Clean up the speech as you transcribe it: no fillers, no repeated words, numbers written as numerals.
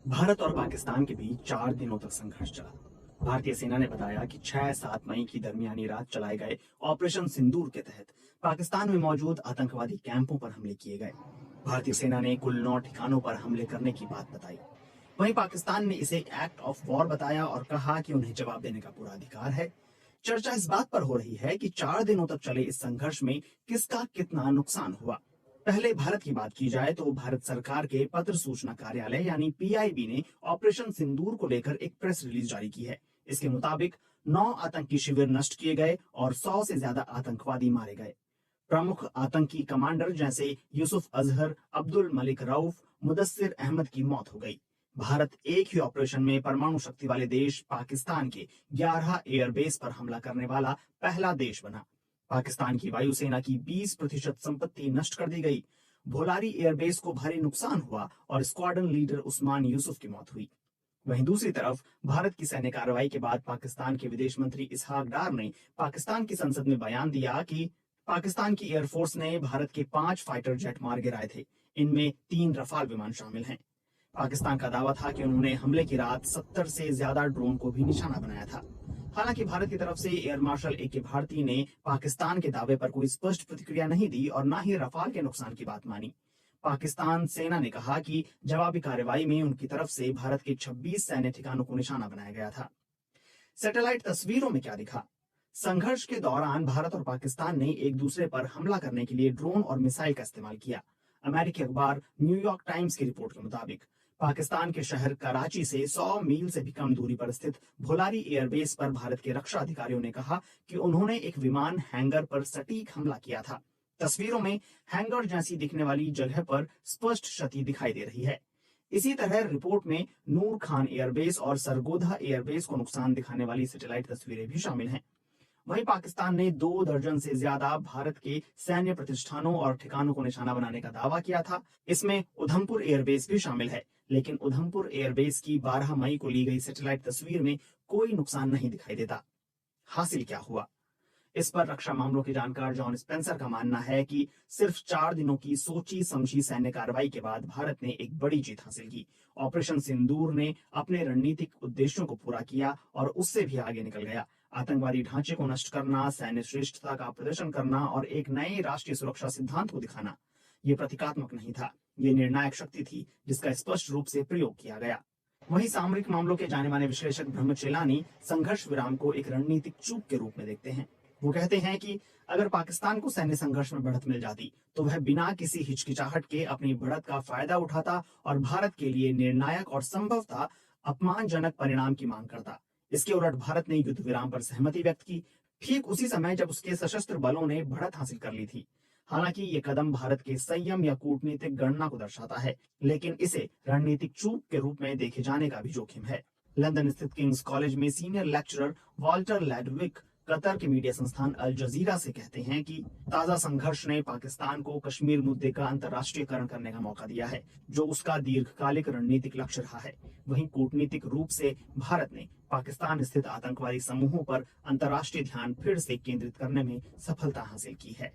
भारत और पाकिस्तान के बीच 4 दिनों तक संघर्ष चला। भारतीय सेना ने बताया कि 6-7 मई की दरमियानी रात चलाए गए ऑपरेशन सिंदूर के तहत पाकिस्तान में मौजूद आतंकवादी कैंपों पर हमले किए गए। भारतीय सेना ने कुल 9 ठिकानों पर हमले करने की बात बताई। वहीं पाकिस्तान ने इसे एक्ट ऑफ वॉर बताया और कहा कि उन्हें जवाब देने का पूरा अधिकार है। चर्चा इस बात पर हो रही है कि 4 दिनों तक चले इस संघर्ष में किसका कितना नुकसान हुआ। पहले भारत की बात की जाए तो भारत सरकार के पत्र सूचना कार्यालय यानी पीआईबी ने ऑपरेशन सिंदूर को लेकर एक प्रेस रिलीज जारी की है। इसके मुताबिक 9 आतंकी शिविर नष्ट किए गए और 100 से ज्यादा आतंकवादी मारे गए। प्रमुख आतंकी कमांडर जैसे यूसुफ अजहर, अब्दुल मलिक रऊफ, मुदस्सिर अहमद की मौत हो गई। भारत एक ही ऑपरेशन में परमाणु शक्ति वाले देश पाकिस्तान के 11 एयरबेस पर हमला करने वाला पहला देश बना। पाकिस्तान की वायुसेना की 20% संपत्ति नष्ट कर दी गई। भोलारी एयरबेस को भारी नुकसान हुआ और स्क्वाड्रन लीडर उस्मान यूसुफ की मौत हुई। वहीं दूसरी तरफ भारत की सैन्य कार्रवाई के बाद पाकिस्तान के विदेश मंत्री इसहाक डार ने पाकिस्तान की संसद में बयान दिया कि पाकिस्तान की एयरफोर्स ने भारत के 5 फाइटर जेट मार गिराए थे। इनमें 3 रफाल विमान शामिल हैं। पाकिस्तान का दावा था कि उन्होंने हमले की रात 70 से ज्यादा ड्रोन को भी निशाना बनाया था। हालांकि भारत की तरफ से एयर मार्शल ए के भारती ने पाकिस्तान के दावे पर कोई स्पष्ट प्रतिक्रिया नहीं दी और न ही रफाल के नुकसान की बात मानी। पाकिस्तान सेना ने कहा कि जवाबी कार्रवाई में उनकी तरफ से भारत के 26 सैन्य ठिकानों को निशाना बनाया गया था। सैटेलाइट तस्वीरों में क्या दिखा? संघर्ष के दौरान भारत और पाकिस्तान ने एक दूसरे पर हमला करने के लिए ड्रोन और मिसाइल का इस्तेमाल किया। अमेरिकी अखबार न्यूयॉर्क टाइम्स की रिपोर्ट के मुताबिक पाकिस्तान के शहर कराची से 100 मील से भी कम दूरी पर स्थित भोलारी एयरबेस पर भारत के रक्षा अधिकारियों ने कहा कि उन्होंने एक विमान हैंगर पर सटीक हमला किया था। तस्वीरों में हैंगर जैसी दिखने वाली जगह पर स्पष्ट क्षति दिखाई दे रही है। इसी तरह रिपोर्ट में नूर खान एयरबेस और सरगोधा एयरबेस को नुकसान दिखाने वाली सैटेलाइट तस्वीरें भी शामिल हैं। वहीं पाकिस्तान ने 2 दर्जन से ज्यादा भारत के सैन्य प्रतिष्ठानों और ठिकानों को निशाना बनाने का दावा किया था। इसमें उधमपुर एयरबेस भी शामिल है, लेकिन उधमपुर एयरबेस की 12 मई को ली गई सैटेलाइट तस्वीर में कोई नुकसान नहीं दिखाई देता। हासिल क्या हुआ? इस पर रक्षा मामलों के जानकार जॉन स्पेंसर का मानना है कि सिर्फ 4 दिनों की सोची समझी सैन्य कार्रवाई के बाद भारत ने एक बड़ी जीत हासिल की। ऑपरेशन सिंदूर ने अपने रणनीतिक उद्देश्यों को पूरा किया और उससे भी आगे निकल गया। आतंकवादी ढांचे को नष्ट करना, सैन्य श्रेष्ठता का प्रदर्शन करना और एक नए राष्ट्रीय सुरक्षा सिद्धांत को दिखाना, ये प्रतीकात्मक नहीं था, ये निर्णायक शक्ति थी जिसका स्पष्ट रूप से प्रयोग किया गया। वहीं सामरिक मामलों के जाने माने विश्लेषक ब्रह्मचेलानी संघर्ष विराम को एक रणनीतिक चूक के रूप में देखते हैं। वो कहते हैं कि अगर पाकिस्तान को सैन्य संघर्ष में बढ़त मिल जाती तो वह बिना किसी हिचकिचाहट के अपनी बढ़त का फायदा उठाता और भारत के लिए निर्णायक और संभवतः अपमानजनक परिणाम की मांग करता। इसके उलट भारत ने युद्ध विराम पर सहमति व्यक्त की, ठीक उसी समय जब उसके सशस्त्र बलों ने बढ़त हासिल कर ली थी। हालांकि ये कदम भारत के संयम या कूटनीतिक गणना को दर्शाता है, लेकिन इसे रणनीतिक चूक के रूप में देखे जाने का भी जोखिम है। लंदन स्थित किंग्स कॉलेज में सीनियर लेक्चरर वॉल्टर लैडविक कतर के मीडिया संस्थान अल जजीरा से कहते हैं कि ताजा संघर्ष ने पाकिस्तान को कश्मीर मुद्दे का अंतर्राष्ट्रीयकरण करने का मौका दिया है, जो उसका दीर्घकालिक रणनीतिक लक्ष्य रहा है। वहीं कूटनीतिक रूप से भारत ने पाकिस्तान स्थित आतंकवादी समूहों पर अंतर्राष्ट्रीय ध्यान फिर से केंद्रित करने में सफलता हासिल की है।